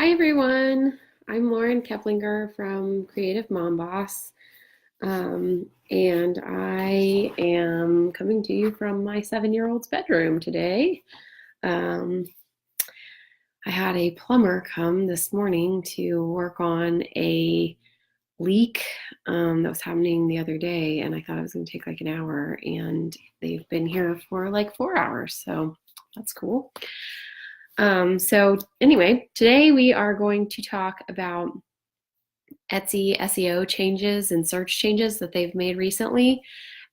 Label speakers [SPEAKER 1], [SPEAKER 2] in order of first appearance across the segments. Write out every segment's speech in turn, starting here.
[SPEAKER 1] Hi everyone, I'm Lauren Keplinger from Creative Mom Boss, and I am coming to you from my 7-year-old's bedroom today. Um, I had a plumber come this morning to work on a leak that was happening the other day, and I thought it was going to take like an hour, and they've been here for like 4 hours, so that's cool. So anyway, today we are going to talk about Etsy SEO changes and search changes that they've made recently,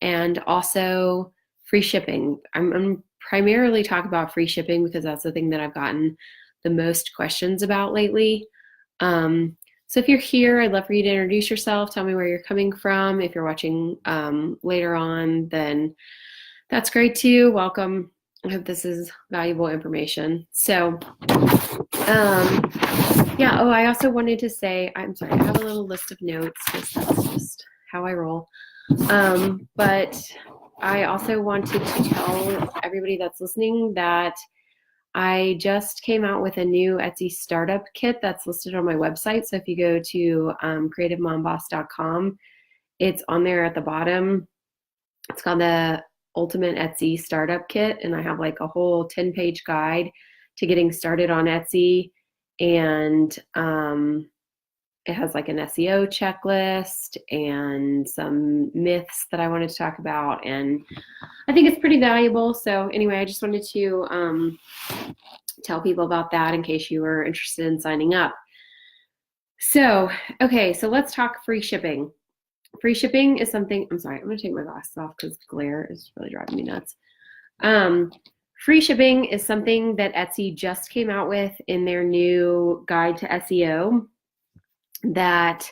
[SPEAKER 1] and also free shipping. I'm primarily talking about free shipping because that's the thing that I've gotten the most questions about lately. So if you're here, I'd love for you to introduce yourself, tell me where you're coming from. If you're watching later on, then that's great too. Welcome. I hope this is valuable information. So yeah, I also wanted to say, I'm sorry, I have a little list of notes because that's just how I roll. But I also wanted to tell everybody that's listening that I just came out with a new Etsy startup kit that's listed on my website. So if you go to creativemomboss.com, it's on there at the bottom. It's called the Ultimate Etsy Startup Kit, and I have like a whole 10-page guide to getting started on Etsy. And it has like an SEO checklist and some myths that I wanted to talk about, and I think it's pretty valuable. So anyway, I just wanted to tell people about that in case you were interested in signing up. So, okay, so let's talk free shipping. Free shipping is something, I'm sorry, I'm going to take my glasses off because glare is really driving me nuts. Free shipping is something that Etsy just came out with in their new guide to SEO that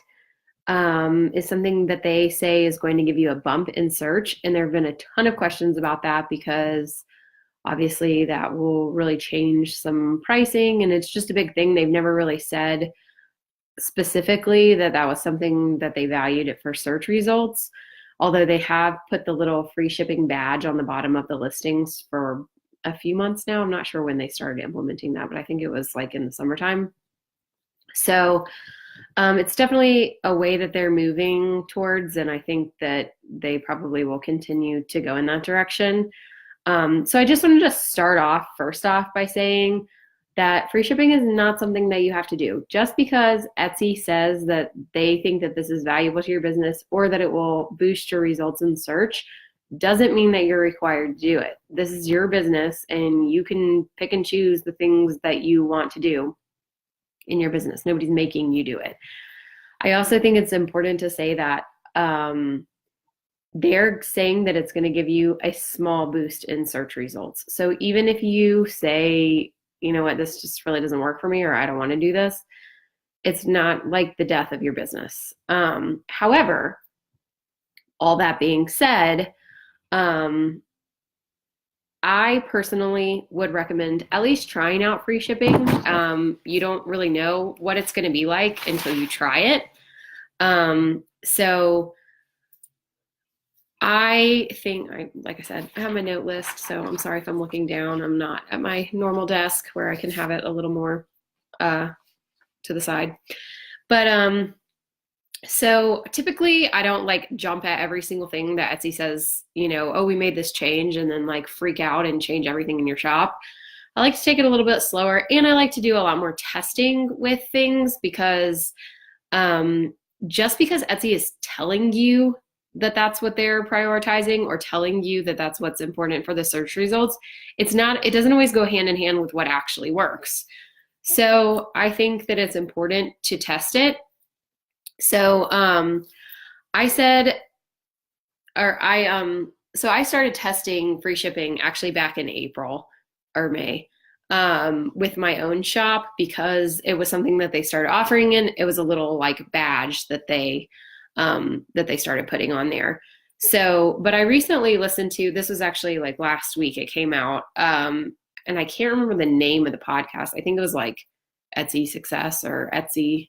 [SPEAKER 1] is something that they say is going to give you a bump in search. And there have been a ton of questions about that because obviously that will really change some pricing, and it's just a big thing. They've never really said specifically that that was something that they valued it for search results, although they have put the little free shipping badge on the bottom of the listings for a few months now. I'm not sure when they started implementing that, but I think it was like in the summertime. So it's definitely a way that they're moving towards, and I think that they probably will continue to go in that direction. So I just wanted to start off first off by saying that free shipping is not something that you have to do. Just because Etsy says that they think that this is valuable to your business or that it will boost your results in search doesn't mean that you're required to do it. This is your business, and you can pick and choose the things that you want to do in your business. Nobody's making you do it. I also think it's important to say that they're saying that it's going to give you a small boost in search results. So even if you say, you know what, this just really doesn't work for me, or I don't want to do this, it's not like the death of your business. However, all that being said, I personally would recommend at least trying out free shipping. You don't really know what it's going to be like until you try it. So I think, like I said, I have my note list, so I'm sorry if I'm looking down. I'm not at my normal desk where I can have it a little more to the side. But so typically I don't like jump at every single thing that Etsy says, oh, we made this change, and then like freak out and change everything in your shop. I like to take it a little bit slower, and I like to do a lot more testing with things because just because Etsy is telling you that that's what they're prioritizing or telling you that that's what's important for the search results, it doesn't always go hand in hand with what actually works. So I think that it's important to test it. So I said, or so I started testing free shipping actually back in April or May with my own shop because it was something that they started offering, and it was a little like badge that they started putting on there. So, but I recently listened to, this was actually like last week it came out, and I can't remember the name of the podcast. I think it was like Etsy Success or Etsy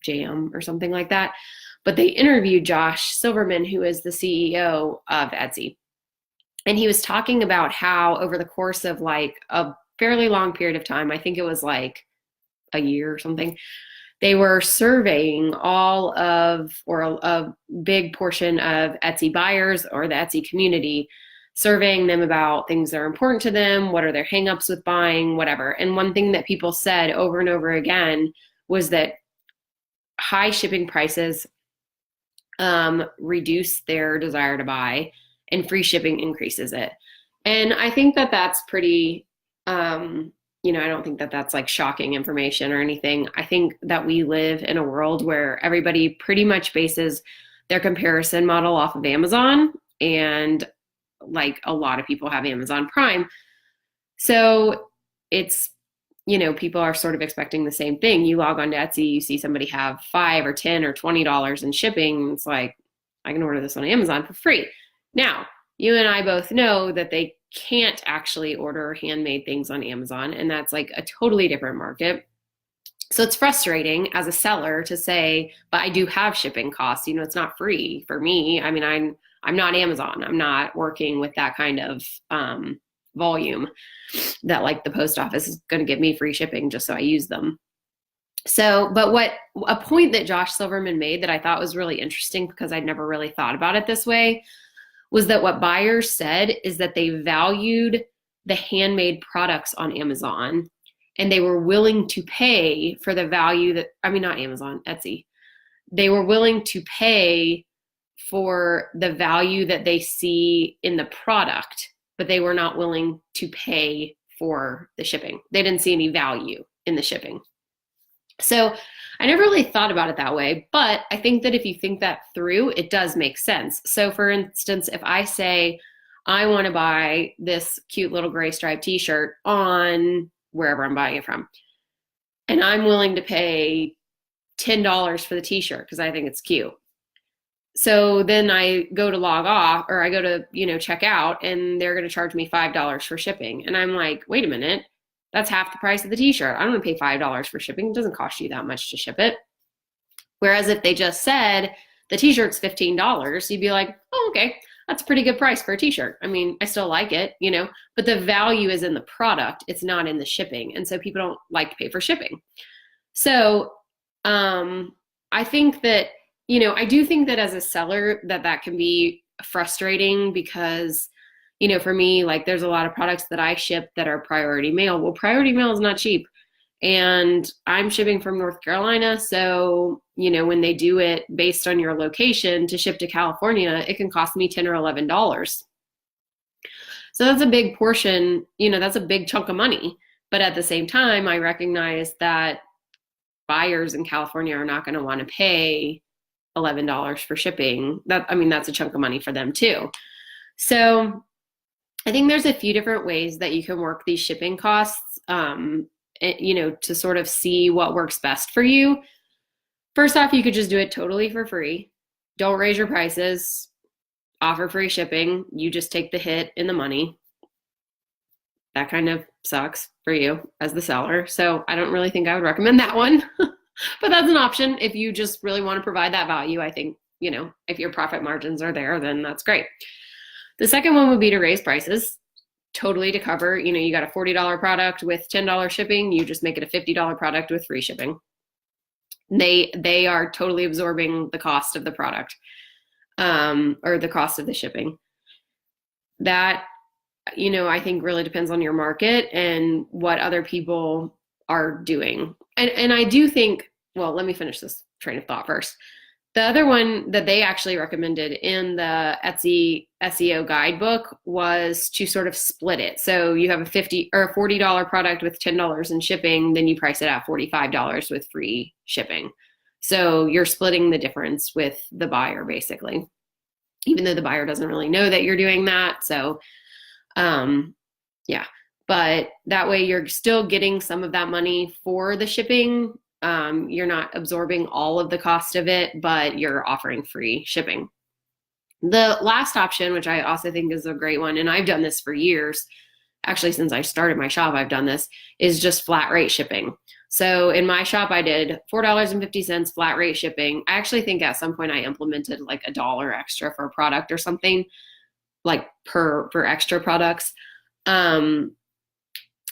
[SPEAKER 1] Jam or something like that. But they interviewed Josh Silverman, who is the CEO of Etsy. And he was talking about how over the course of like a fairly long period of time, I think it was like a year or something, they were surveying all of, or a big portion of Etsy buyers or the Etsy community, surveying them about things that are important to them, what are their hangups with buying, whatever. And one thing that people said over and over again was that high shipping prices reduce their desire to buy, and free shipping increases it. And I think that that's pretty, I don't think that that's like shocking information or anything. I think that we live in a world where everybody pretty much bases their comparison model off of Amazon, and like a lot of people have Amazon Prime. So it's, people are sort of expecting the same thing. You log on to Etsy, you see somebody have $5 or $10 or $20 in shipping. It's like, I can order this on Amazon for free. Now, you and I both know that they can't actually order handmade things on Amazon, and that's like a totally different market. So it's frustrating as a seller to say, but I do have shipping costs. It's not free for me. I mean, I'm not Amazon. I'm not working with that kind of volume that like the post office is going to give me free shipping just so I use them. So, but a point that Josh Silverman made that I thought was really interesting, because I'd never really thought about it this way, was that what buyers said is that they valued the handmade products on Amazon, and they were willing to pay for the value not Amazon, Etsy. They were willing to pay for the value that they see in the product, but they were not willing to pay for the shipping. They didn't see any value in the shipping. So I never really thought about it that way, but I think that if you think that through, it does make sense. So for instance, if I say I want to buy this cute little gray striped t-shirt on wherever I'm buying it from, and I'm willing to pay $10 for the t-shirt because I think it's cute. So then I go to log off, or I go to, check out, and they're going to charge me $5 for shipping. And I'm like, wait a minute, that's half the price of the t-shirt. I don't want to pay $5 for shipping. It doesn't cost you that much to ship it. Whereas if they just said the t-shirt's $15, you'd be like, oh, okay, that's a pretty good price for a t-shirt. I mean, I still like it, but the value is in the product. It's not in the shipping. And so people don't like to pay for shipping. So I think that, I do think that as a seller that can be frustrating, because, for me, like there's a lot of products that I ship that are priority mail. Well, priority mail is not cheap, and I'm shipping from North Carolina. So, when they do it based on your location to ship to California, it can cost me $10 or $11. So that's a big portion, that's a big chunk of money. But at the same time, I recognize that buyers in California are not going to want to pay $11 for shipping. That's a chunk of money for them too. So I think there's a few different ways that you can work these shipping costs, to sort of see what works best for you. First off, you could just do it totally for free. Don't raise your prices, offer free shipping. You just take the hit in the money. That kind of sucks for you as the seller. So I don't really think I would recommend that one. But that's an option if you just really want to provide that value. I think, if your profit margins are there, then that's great. The second one would be to raise prices totally to cover, you got a $40 product with $10 shipping, you just make it a $50 product with free shipping. They are totally absorbing the cost of the product, or the cost of the shipping. That, I think really depends on your market and what other people are doing. And I do think, well, let me finish this train of thought first. The other one that they actually recommended in the Etsy SEO guidebook was to sort of split it. So you have a $50 or $40 product with $10 in shipping, then you price it at $45 with free shipping. So you're splitting the difference with the buyer, basically, even though the buyer doesn't really know that you're doing that. So, yeah. But that way you're still getting some of that money for the shipping. You're not absorbing all of the cost of it, but you're offering free shipping. The last option, which I also think is a great one, and I've done this for years, actually since I started my shop, I've done this, is just flat rate shipping. So in my shop, I did $4.50 flat rate shipping. I actually think at some point I implemented like $1 extra for a product or something, like per extra products.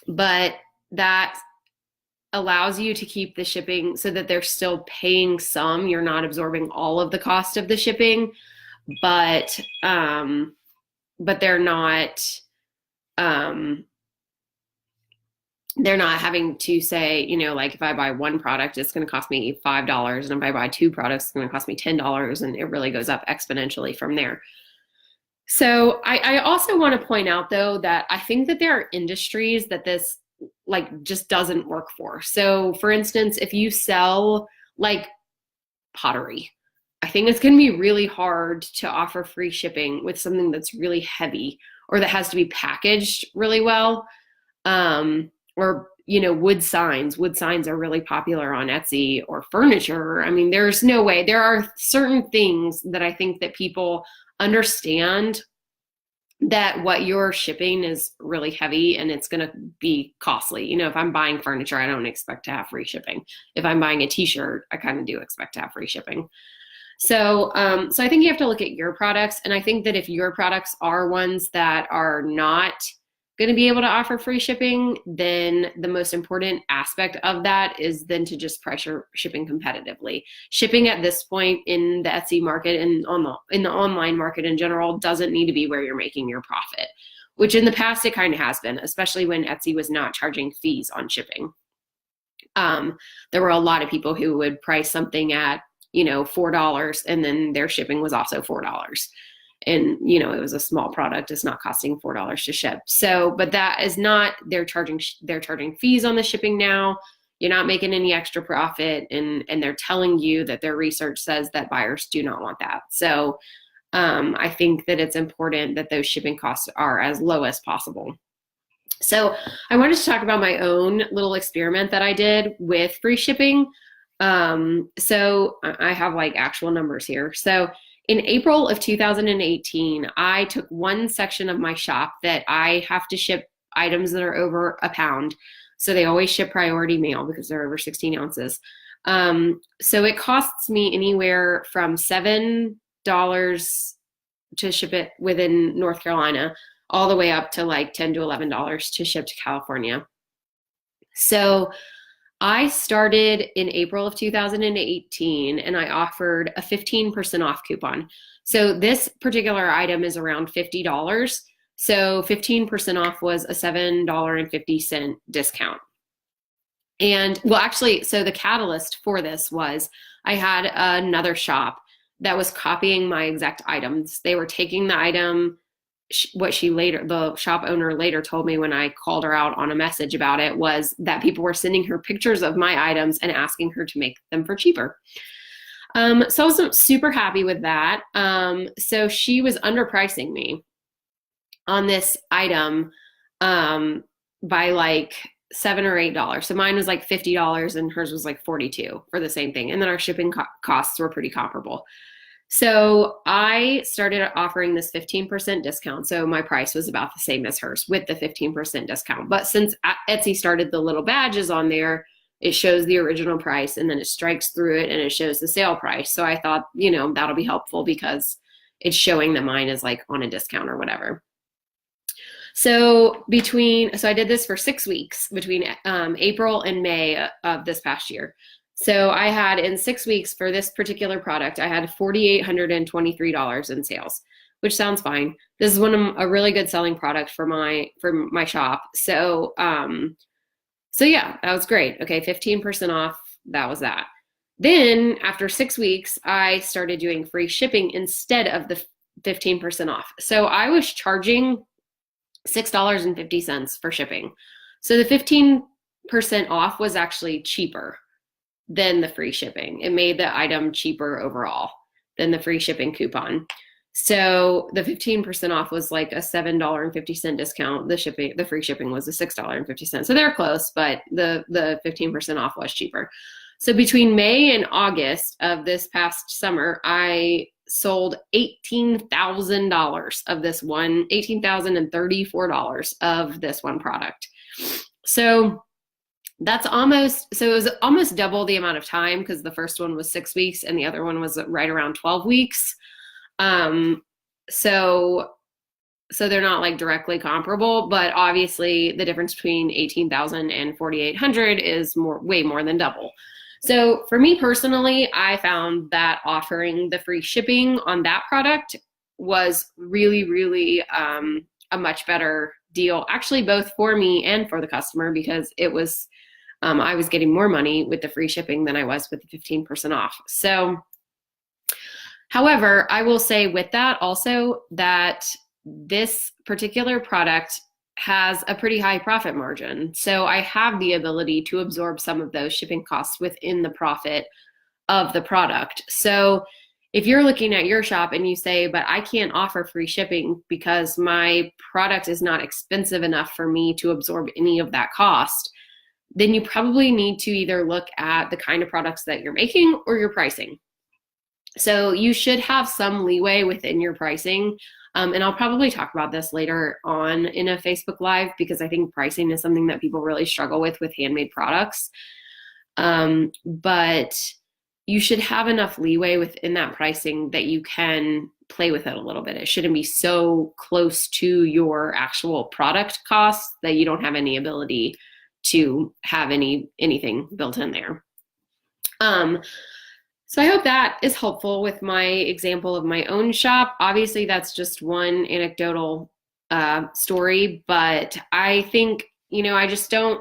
[SPEAKER 1] But that allows you to keep the shipping so that they're still paying some. You're not absorbing all of the cost of the shipping, but they're not having to say, you know, like if I buy one product, it's going to cost me $5, and if I buy two products, it's going to cost me $10, and it really goes up exponentially from there. So I also want to point out, though, that I think that there are industries that this like just doesn't work for. So for instance, if you sell like pottery, I think it's going to be really hard to offer free shipping with something that's really heavy or that has to be packaged really well. Or, you know, wood signs. Wood signs are really popular on Etsy, or furniture. I mean, there's no way. There are certain things that I think that people understand that what you're shipping is really heavy and it's going to be costly. You know, if I'm buying furniture, I don't expect to have free shipping. If I'm buying a t-shirt, I kind of do expect to have free shipping. So I think you have to look at your products. And I think that if your products are ones that are not going to be able to offer free shipping, then the most important aspect of that is then to just price your shipping competitively. Shipping at this point in the Etsy market and in the online market in general doesn't need to be where you're making your profit, which in the past it kind of has been, especially when Etsy was not charging fees on shipping. There were a lot of people who would price something at, you know, $4, and then their shipping was also $4. And, you know, it was a small product. It's not costing $4 to ship. So, but that is not, they're charging fees on the shipping now. You're not making any extra profit. And they're telling you that their research says that buyers do not want that. So I think that it's important that those shipping costs are as low as possible. So I wanted to talk about my own little experiment that I did with free shipping. So I have like actual numbers here. So in April of 2018, I took one section of my shop that I have to ship items that are over a pound. So they always ship priority mail because they're over 16 ounces. So it costs me anywhere from $7 to ship it within North Carolina, all the way up to like $10 to $11 to ship to California. So I started in April of 2018, and I offered a 15% off coupon. So this particular item is around $50. So 15% off was a $7.50 discount. And well, actually, so the catalyst for this was I had another shop that was copying my exact items. They were taking the item. The shop owner later told me when I called her out on a message about it was that people were sending her pictures of my items and asking her to make them for cheaper. So I wasn't super happy with that. So she was underpricing me on this item by like $7 or $8. So mine was like $50 and hers was like $42 for the same thing. And then our shipping costs were pretty comparable. So I started offering this 15% discount. So my price was about the same as hers with the 15% discount. But since Etsy started the little badges on there, it shows the original price and then it strikes through it and it shows the sale price. So I thought, you know, that'll be helpful because it's showing that mine is like on a discount or whatever. So I did this for 6 weeks between April and May of this past year. So I had in 6 weeks for this particular product, I had $4,823 in sales, which sounds fine. This is a really good selling product for my shop. So yeah, that was great. Okay, 15% off. That was that. Then after 6 weeks, I started doing free shipping instead of the 15% off. So I was charging $6.50 for shipping. So the 15% off was actually cheaper than the free shipping. It made the item cheaper overall than the free shipping coupon. So the 15% off was like a $7.50 discount. The free shipping was a $6.50. So they're close, but the 15% off was cheaper. So between May and August of this past summer, I sold $18,000 of this one, $18,034 of this one product. So it was almost double the amount of time because the first one was 6 weeks and the other one was right around 12 weeks. So So they're not like directly comparable, but obviously the difference between 18,000 and 4,800 is way more than double. So for me personally, I found that offering the free shipping on that product was really, really a much better deal, actually, both for me and for the customer, because it was I was getting more money with the free shipping than I was with the 15% off. So, however, I will say with that also that this particular product has a pretty high profit margin. So I have the ability to absorb some of those shipping costs within the profit of the product. So if you're looking at your shop and you say, but I can't offer free shipping because my product is not expensive enough for me to absorb any of that cost, then you probably need to either look at the kind of products that you're making or your pricing. So you should have some leeway within your pricing. And I'll probably talk about this later on in a Facebook Live, because I think pricing is something that people really struggle with handmade products. But you should have enough leeway within that pricing that you can play with it a little bit. It shouldn't be so close to your actual product costs that you don't have any ability to have anything built in there. So I hope that is helpful with my example of my own shop. Obviously, that's just one anecdotal story, but I think, I just don't,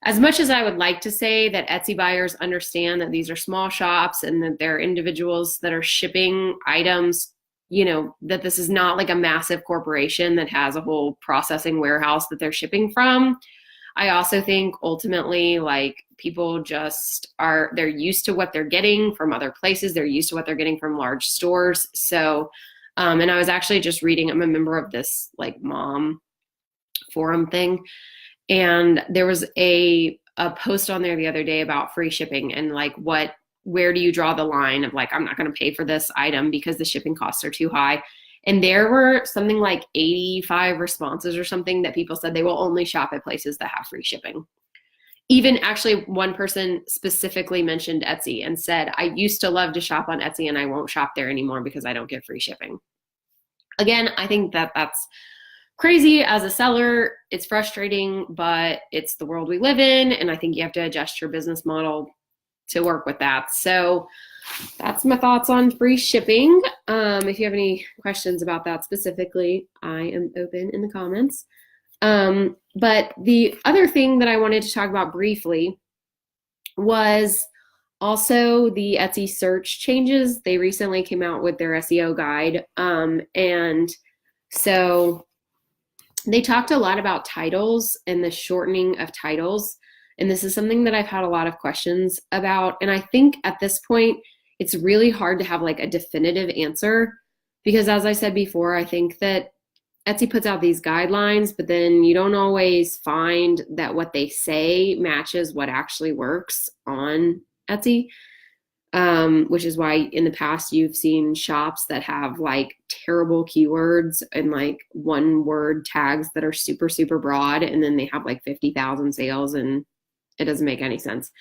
[SPEAKER 1] as much as I would like to say that Etsy buyers understand that these are small shops and that they're individuals that are shipping items, that this is not like a massive corporation that has a whole processing warehouse that they're shipping from. I also think ultimately, like, people just they're used to what they're getting from other places. They're used to what they're getting from large stores. So, and I was actually just reading, I'm a member of this like mom forum thing. And there was a post on there the other day about free shipping and like where do you draw the line of like, I'm not going to pay for this item because the shipping costs are too high. And there were something like 85 responses or something that people said they will only shop at places that have free shipping. Even actually one person specifically mentioned Etsy and said, I used to love to shop on Etsy and I won't shop there anymore because I don't get free shipping. Again, I think that that's crazy as a seller. It's frustrating, but it's the world we live in. And I think you have to adjust your business model to work with that. So that's my thoughts on free shipping. If you have any questions about that specifically, I am open in the comments. But the other thing that I wanted to talk about briefly was also the Etsy search changes. They recently came out with their SEO guide. And so they talked a lot about titles and the shortening of titles. And this is something that I've had a lot of questions about. And I think at this point, it's really hard to have like a definitive answer because, as I said before, I think that Etsy puts out these guidelines, but then you don't always find that what they say matches what actually works on Etsy, which is why in the past you've seen shops that have like terrible keywords and like one word tags that are super, super broad, and then they have like 50,000 sales and it doesn't make any sense.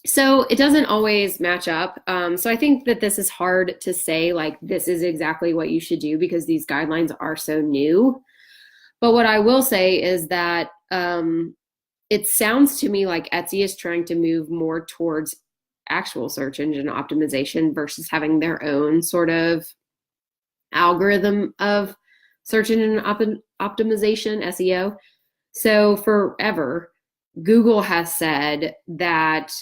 [SPEAKER 1] So it doesn't always match up. So I think that this is hard to say, like, this is exactly what you should do because these guidelines are so new. But what I will say is that it sounds to me like Etsy is trying to move more towards actual search engine optimization versus having their own sort of algorithm of search engine optimization, SEO. So forever, Google has said that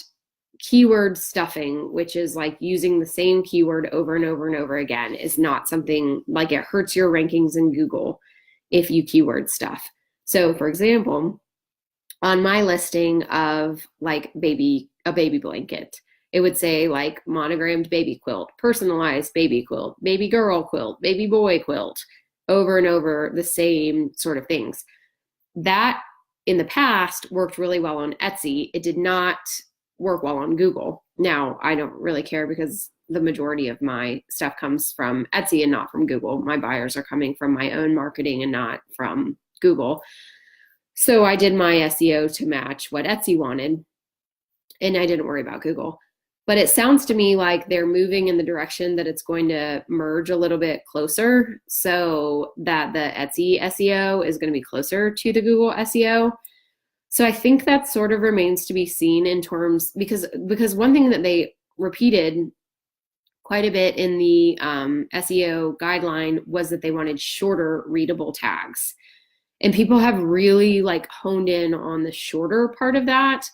[SPEAKER 1] keyword stuffing, which is like using the same keyword over and over and over again, is not something like it hurts your rankings in Google if you keyword stuff. So for example, on my listing of like a baby blanket, it would say like monogrammed baby quilt, personalized baby quilt, baby girl quilt, baby boy quilt, over and over the same sort of things. That in the past worked really well on Etsy. It did not work well on Google. Now, I don't really care because the majority of my stuff comes from Etsy and not from Google. My buyers are coming from my own marketing and not from Google. So I did my SEO to match what Etsy wanted, and I didn't worry about Google. But it sounds to me like they're moving in the direction that it's going to merge a little bit closer, so that the Etsy SEO is going to be closer to the Google SEO. So I think that sort of remains to be seen in terms, because one thing that they repeated quite a bit in the SEO guideline was that they wanted shorter readable tags. And people have really like honed in on the shorter part of that.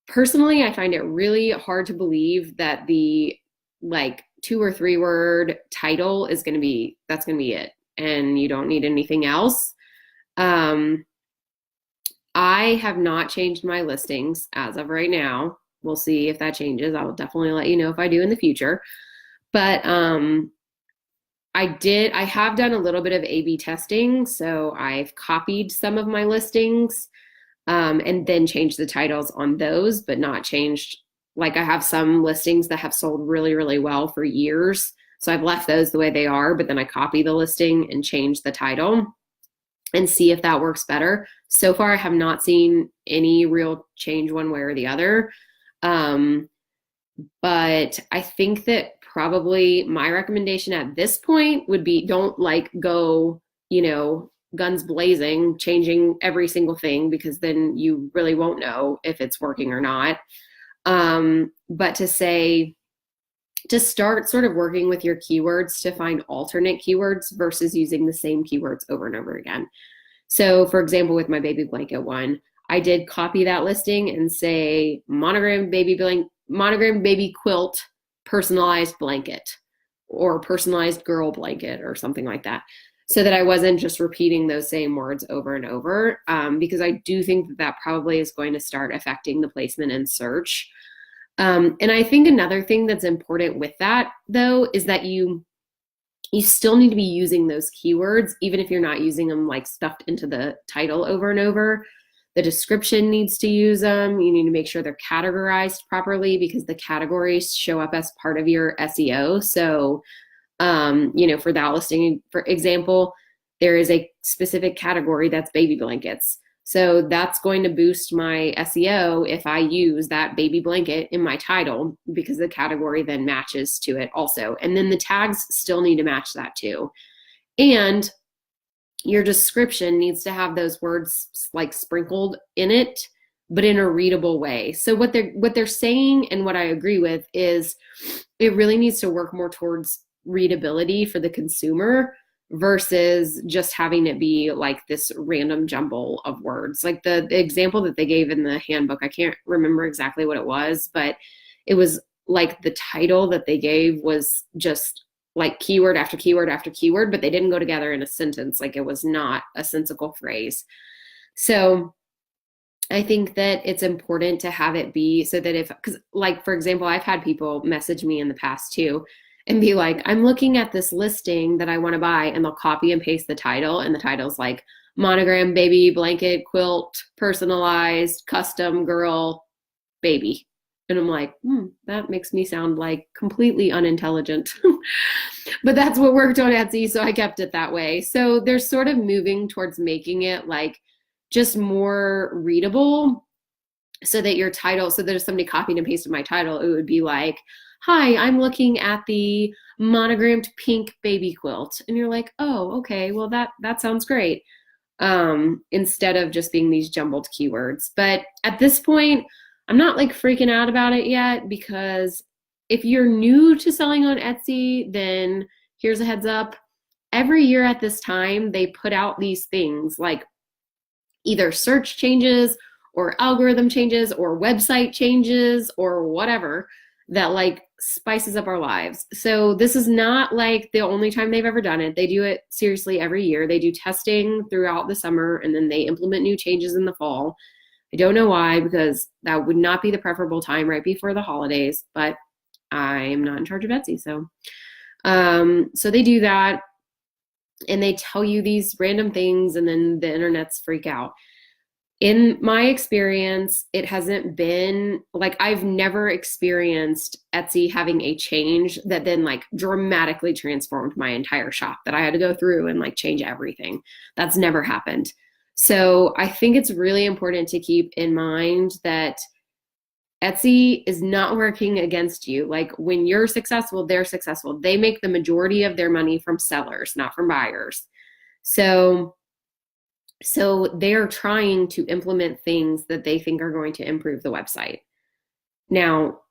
[SPEAKER 1] Personally, I find it really hard to believe that the like 2 or 3 word title is going to be, that's going to be it. And you don't need anything else. I have not changed my listings as of right now. We'll see if that changes. I will definitely let you know if I do in the future. But I have done a little bit of A/B testing. So I've copied some of my listings and then changed the titles on those, but not changed. Like I have some listings that have sold really, really well for years. So I've left those the way they are, but then I copy the listing and change the title and see if that works better. So far, I have not seen any real change one way or the other. But I think that probably my recommendation at this point would be don't like go, guns blazing, changing every single thing, because then you really won't know if it's working or not. But to start sort of working with your keywords to find alternate keywords versus using the same keywords over and over again. So for example, with my baby blanket one, I did copy that listing and say monogram baby quilt, personalized blanket, or personalized girl blanket, or something like that, so that I wasn't just repeating those same words over and over, because I do think that probably is going to start affecting the placement in search. And I think another thing that's important with that, though, is that you still need to be using those keywords, even if you're not using them like stuffed into the title over and over. The description needs to use them. You need to make sure they're categorized properly, because the categories show up as part of your SEO. So, for that listing, for example, there is a specific category that's baby blankets. So that's going to boost my SEO if I use that baby blanket in my title, because the category then matches to it also. And then the tags still need to match that too. And your description needs to have those words like sprinkled in it, but in a readable way. So what they're saying, and what I agree with, is it really needs to work more towards readability for the consumer versus just having it be like this random jumble of words. Like the example that they gave in the handbook, I can't remember exactly what it was, but it was like the title that they gave was just like keyword after keyword after keyword, but they didn't go together in a sentence. Like it was not a sensical phrase. So I think that it's important to have it be so that because like, for example, I've had people message me in the past too and be like, I'm looking at this listing that I want to buy, and they'll copy and paste the title, and the title's like monogram baby blanket quilt, personalized custom girl baby. And I'm like, that makes me sound like completely unintelligent. But that's what worked on Etsy, so I kept it that way. So they're sort of moving towards making it like just more readable, so that your title, so that if somebody copied and pasted my title, it would be like, hi, I'm looking at the monogrammed pink baby quilt. And you're like, oh, okay, well that sounds great. Instead of just being these jumbled keywords. But at this point, I'm not like freaking out about it yet, because if you're new to selling on Etsy, then here's a heads up. Every year at this time, they put out these things like either search changes or algorithm changes or website changes or whatever that like spices up our lives. So this is not like the only time they've ever done it. They do it seriously every year. They do testing throughout the summer, and then they implement new changes in the fall. I don't know why, because that would not be the preferable time right before the holidays, but I'm not in charge of Etsy. So they do that, and they tell you these random things, and then the internets freak out. In my experience, it hasn't been like, I've never experienced Etsy having a change that then like dramatically transformed my entire shop, that I had to go through and like change everything. That's never happened. So I think it's really important to keep in mind that Etsy is not working against you. Like when you're successful, they're successful. They make the majority of their money from sellers, not from buyers. So they're trying to implement things that they think are going to improve the website. Now,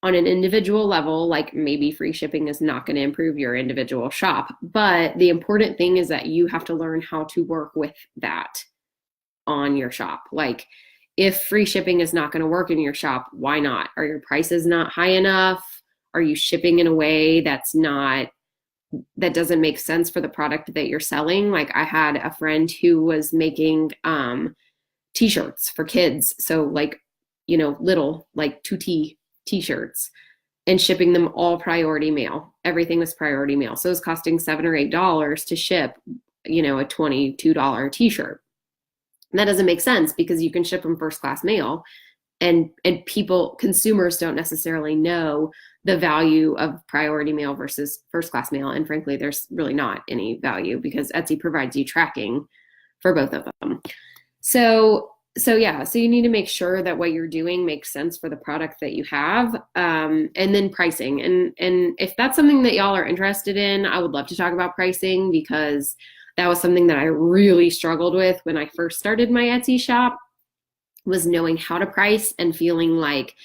[SPEAKER 1] on an individual level, like maybe free shipping is not going to improve your individual shop, but the important thing is that you have to learn how to work with that on your shop. Like if free shipping is not going to work in your shop, why not? Are your prices not high enough? Are you shipping in a way that doesn't make sense for the product that you're selling? Like I had a friend who was making t-shirts for kids. So like, little like 2T t-shirts and shipping them all priority mail. Everything was priority mail. So it was costing $7 or $8 to ship, a $22 t-shirt. And that doesn't make sense because you can ship them first class mail and consumers don't necessarily know the value of priority mail versus first class mail. And frankly, there's really not any value because Etsy provides you tracking for both of them. So you need to make sure that what you're doing makes sense for the product that you have, and then pricing. And if that's something that y'all are interested in, I would love to talk about pricing because that was something that I really struggled with when I first started my Etsy shop, was knowing how to price and feeling like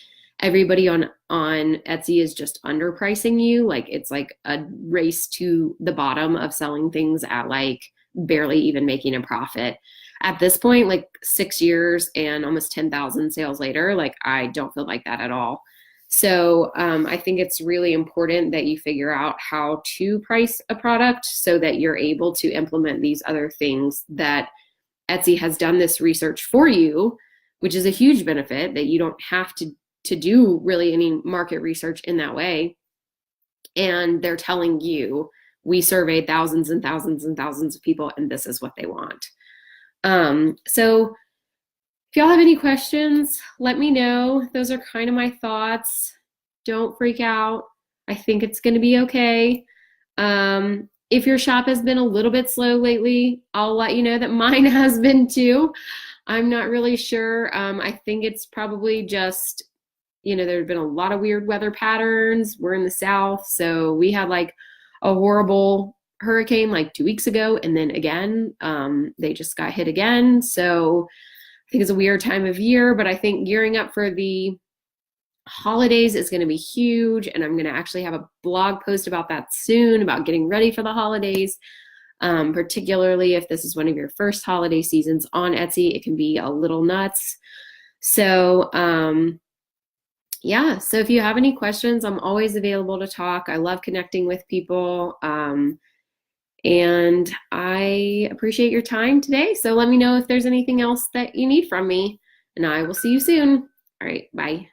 [SPEAKER 1] everybody on Etsy is just underpricing you. Like it's like a race to the bottom of selling things at like barely even making a profit. At this point, like 6 years and almost 10,000 sales later, like I don't feel like that at all. So I think it's really important that you figure out how to price a product so that you're able to implement these other things that Etsy has done this research for you, which is a huge benefit that you don't have to do really any market research in that way. And they're telling you, we surveyed thousands and thousands and thousands of people and this is what they want. So if y'all have any questions, let me know. Those are kind of my thoughts. Don't freak out. I think it's going to be okay. If your shop has been a little bit slow lately, I'll let you know that mine has been too. I'm not really sure. I think it's probably just, there have been a lot of weird weather patterns. We're in the South, so we had like a horrible hurricane like 2 weeks ago, and then again, they just got hit again. So I think it's a weird time of year, but I think gearing up for the holidays is going to be huge, and I'm going to actually have a blog post about that soon, about getting ready for the holidays, particularly if this is one of your first holiday seasons on Etsy. It can be a little nuts. So so if you have any questions, I'm always available to talk. I love connecting with people. And I appreciate your time today. So let me know if there's anything else that you need from me, and I will see you soon. All right, bye.